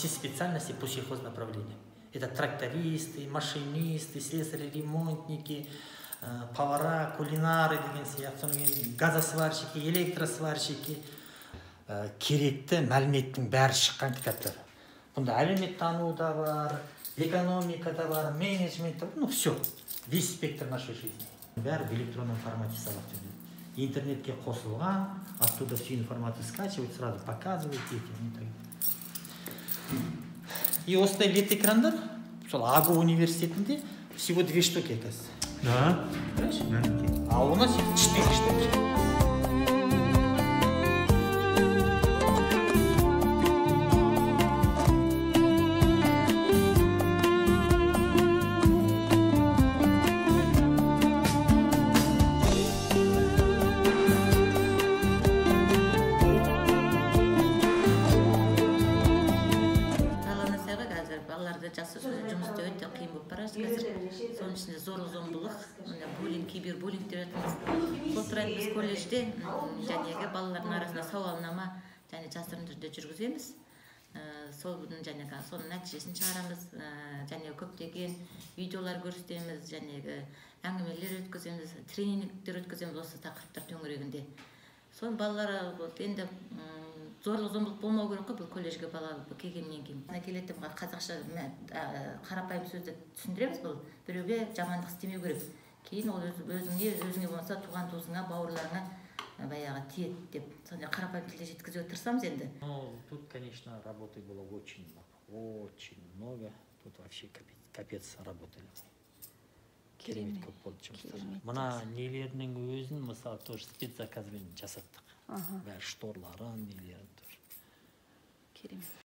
почти специальности по сельхознаправлению. Это трактористы, машинисты, слесари, ремонтники, повара, кулинары, газосварщики, электросварщики. Керекті мәліметтің бәрі шыққан кітаптар. Бұнда әлеуметтану да бар, экономика да бар, менеджмент да бар, ну все, весь спектр нашей жизни. Бәрі в электронном формате сабақ жүргізіледі. Интернетке қосылған, оттуда всю информацию скачивать, сразу показывать детям. И осындай лет экрандар, сол АГУ университетінде всего 2 штуки, оказывается. Да? Понимаешь? А у нас их 4 штуки. Соның ішінде зорлық-зомбылық, буллинг, кибербуллинг деп жатырмыз. Сол туралы біз колледжде жәнегі балалардың арасында сауалнама және жасырын түрде жүргіземіз. Соның нәтижесін шығарамыз, және көптеген видеолар көрсетеміз, жәнегі әңгімелер өткіземіз, тренингтер өткіземіз осы тақырыптар төңірегінде. Соның балалар енді зорлық-зомбылық болмау керек қой бұл колледжге бала келгеннен кейін. Келеді қазақша қарапайым сөзді түсіндіреміз, бұл біреуге жамандық істемеу керек. Кейін ол өзіңе болмаса туған туысыңа, бауырларыңа баяғы тиеді деп, сондай қарапайым тілде жеткізуге тырысамыз енді. Тут, конечно, работы было очень много. Тут вообще капец работали. Керемет көп болды жұмыстар. Мына нелерінің өзін, мысалы, тоже спецзаказбен жасаттық. Бәрі шторларын, нелерін тоже. Керемет.